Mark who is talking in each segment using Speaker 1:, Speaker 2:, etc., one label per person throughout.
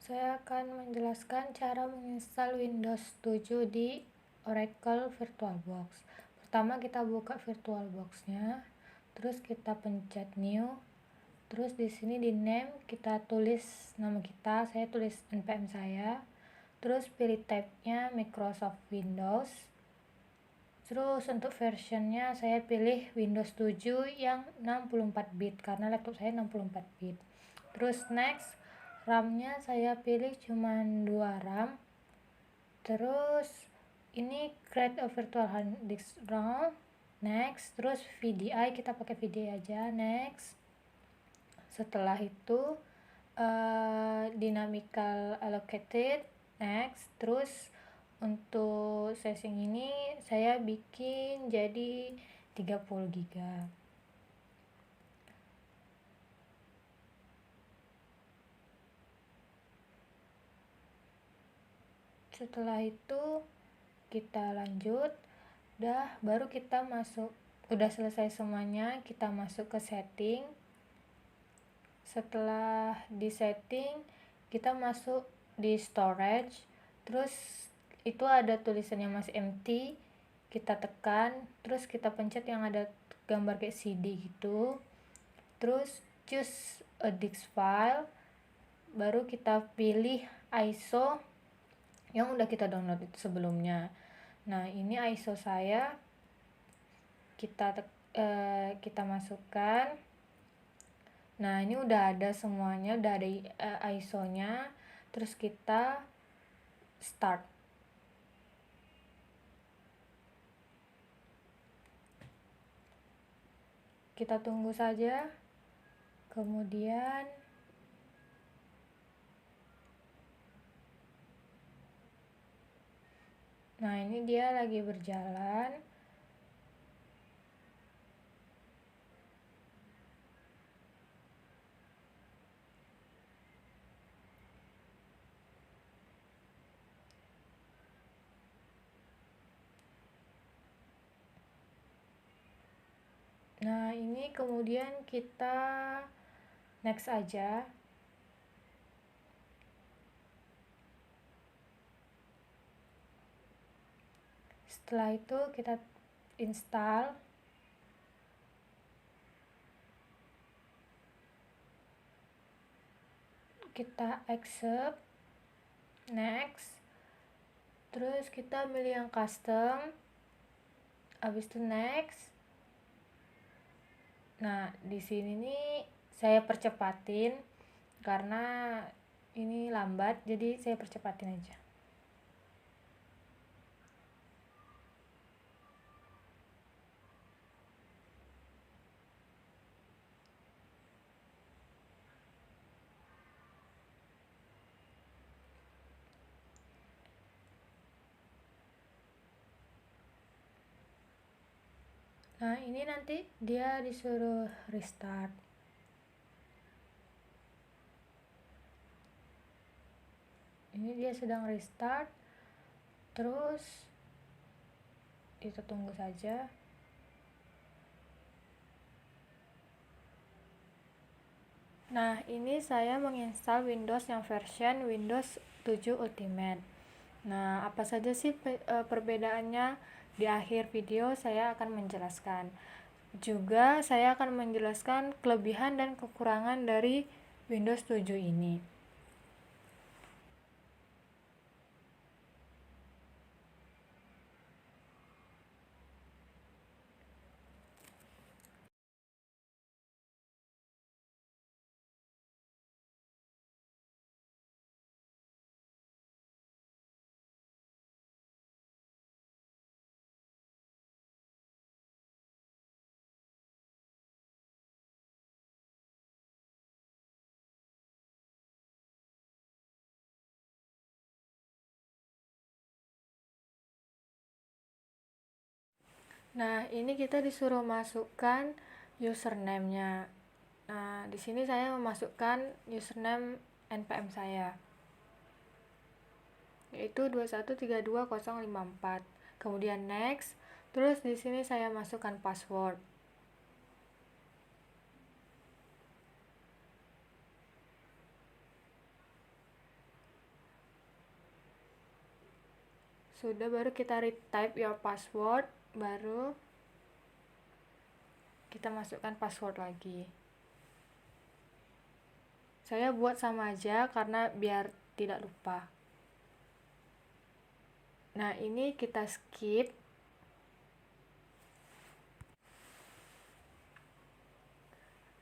Speaker 1: Saya akan menjelaskan cara menginstal Windows 7 di Oracle VirtualBox. Pertama kita buka VirtualBox-nya, terus kita pencet New, terus di sini di name kita tulis nama kita, saya tulis npm saya, terus pilih type-nya Microsoft Windows. Terus untuk versionnya saya pilih Windows 7 yang 64 bit karena laptop saya 64 bit. Terus next, RAM-nya saya pilih cuman 2 RAM. Terus ini create a virtual hard disk ROM. Next, terus VDI kita pakai VDI aja. Next. Setelah itu dynamical allocated. Next, terus untuk setting ini saya bikin jadi 30 GB. Setelah itu kita lanjut, baru kita masuk, udah selesai semuanya, kita masuk ke setting. Setelah di setting kita masuk di storage, terus itu ada tulisannya masih empty, kita tekan, terus kita pencet yang ada gambar kayak CD gitu, terus choose a disk file, baru kita pilih ISO yang udah kita download itu sebelumnya. Nah ini ISO saya, kita masukkan. Nah ini udah ada semuanya, udah ada ISO-nya, terus kita start. Kita tunggu saja. Kemudian nah ini dia lagi berjalan. Nah ini kemudian kita next aja. Setelah itu kita install. Kita accept, next, terus kita pilih yang custom, habis itu next. Nah di sini nih saya percepatin karena ini lambat, jadi saya percepatin aja. Nah ini nanti dia disuruh restart. Ini dia sedang restart. Terus kita tunggu saja. Nah ini saya menginstal Windows yang version Windows 7 Ultimate. Nah apa saja sih perbedaannya? Di akhir video saya akan menjelaskan. Juga saya akan menjelaskan kelebihan dan kekurangan dari Windows 7 ini. Nah, ini kita disuruh masukkan username-nya. Nah, di sini saya memasukkan username npm saya, yaitu 2132054. Kemudian next, terus di sini saya masukkan password. Sudah, baru kita retype your password, baru kita masukkan password lagi. Saya buat sama aja karena biar tidak lupa. Nah, ini kita skip.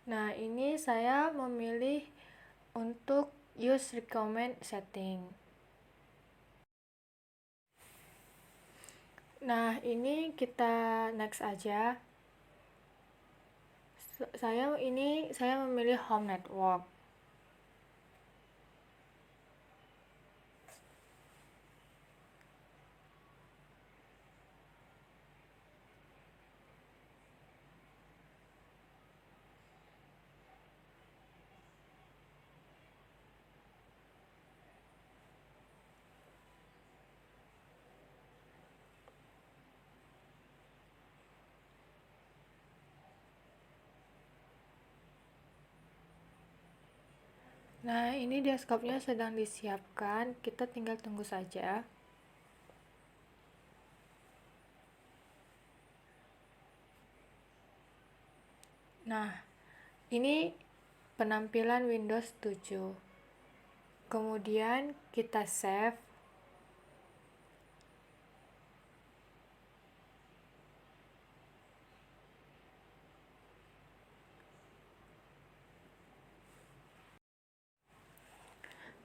Speaker 1: Nah, ini saya memilih untuk use recommend setting. Nah, ini kita next aja. Saya memilih home network. Nah, ini desktopnya sedang disiapkan, kita tinggal tunggu saja. Nah, ini penampilan Windows 7. Kemudian kita save.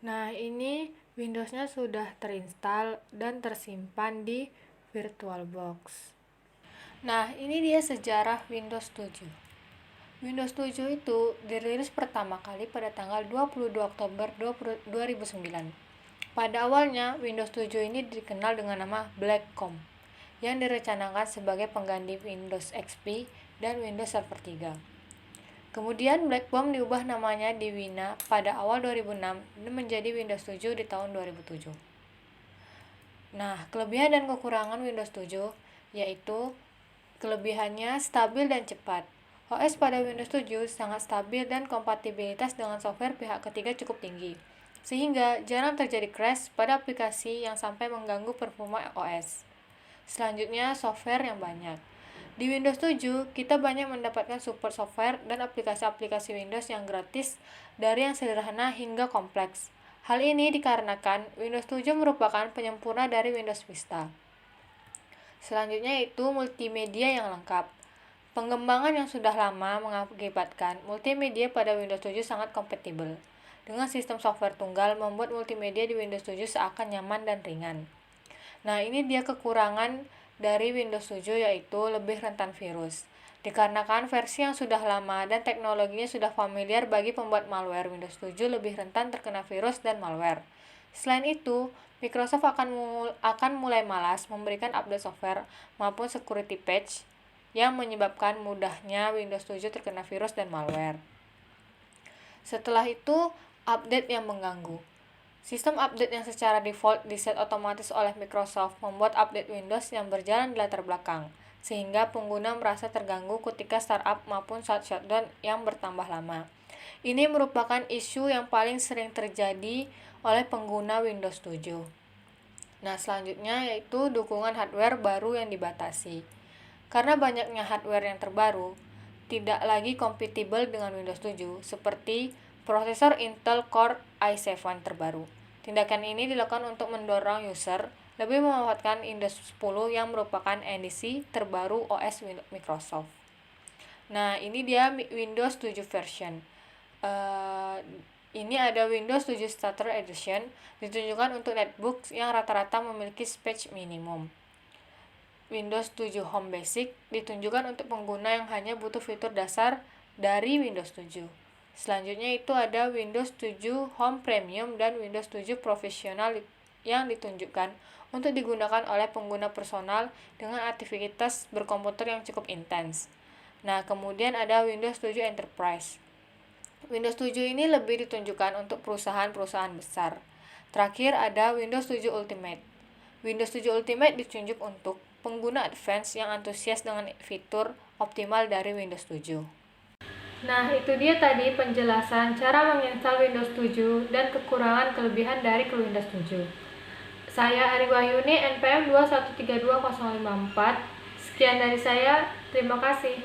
Speaker 1: Nah, ini Windows-nya sudah terinstall dan tersimpan di VirtualBox. Nah, ini dia sejarah Windows 7. Windows 7 itu dirilis pertama kali pada tanggal 22 Oktober 2009. Pada awalnya, Windows 7 ini dikenal dengan nama Blackcomb, yang direncanakan sebagai pengganti Windows XP dan Windows Server 3. Kemudian Blackcomb diubah namanya di Wina pada awal 2006 dan menjadi Windows 7 di tahun 2007. Nah, kelebihan dan kekurangan Windows 7 yaitu kelebihannya stabil dan cepat. OS pada Windows 7 sangat stabil dan kompatibilitas dengan software pihak ketiga cukup tinggi, sehingga jarang terjadi crash pada aplikasi yang sampai mengganggu performa OS. Selanjutnya, software yang banyak. Di Windows 7, kita banyak mendapatkan support software dan aplikasi-aplikasi Windows yang gratis dari yang sederhana hingga kompleks. Hal ini dikarenakan Windows 7 merupakan penyempurna dari Windows Vista. Selanjutnya yaitu multimedia yang lengkap. Pengembangan yang sudah lama mengakibatkan multimedia pada Windows 7 sangat kompatibel. Dengan sistem software tunggal membuat multimedia di Windows 7 seakan nyaman dan ringan. Nah, ini dia kekurangan dari Windows 7 yaitu lebih rentan virus. Dikarenakan versi yang sudah lama dan teknologinya sudah familiar bagi pembuat malware, Windows 7 lebih rentan terkena virus dan malware. Selain itu, Microsoft akan mulai malas memberikan update software maupun security patch yang menyebabkan mudahnya Windows 7 terkena virus dan malware. Setelah itu, update yang mengganggu. Sistem update yang secara default diset otomatis oleh Microsoft membuat update Windows yang berjalan di latar belakang, sehingga pengguna merasa terganggu ketika startup maupun saat shutdown yang bertambah lama. Ini merupakan isu yang paling sering terjadi oleh pengguna Windows 7. Nah, selanjutnya yaitu dukungan hardware baru yang dibatasi. Karena banyaknya hardware yang terbaru, tidak lagi kompatibel dengan Windows 7, seperti prosesor Intel Core i7 terbaru. Tindakan ini dilakukan untuk mendorong user lebih memanfaatkan Windows 10 yang merupakan edisi terbaru OS Microsoft. Nah, ini dia Windows 7 version. Ini ada Windows 7 Starter Edition, ditunjukkan untuk netbook yang rata-rata memiliki space minimum. Windows 7 Home Basic ditunjukkan untuk pengguna yang hanya butuh fitur dasar dari Windows 7. Selanjutnya itu ada Windows 7 Home Premium dan Windows 7 Professional yang ditunjukkan untuk digunakan oleh pengguna personal dengan aktivitas berkomputer yang cukup intens. Nah, kemudian ada Windows 7 Enterprise. Windows 7 ini lebih ditunjukkan untuk perusahaan-perusahaan besar. Terakhir ada Windows 7 Ultimate. Windows 7 Ultimate ditunjuk untuk pengguna advance yang antusias dengan fitur optimal dari Windows 7. Nah, itu dia tadi penjelasan cara menginstal Windows 7 dan kekurangan kelebihan dari Windows 7. Saya Ari Wahyuni, NPM 2132054. Sekian dari saya, terima kasih.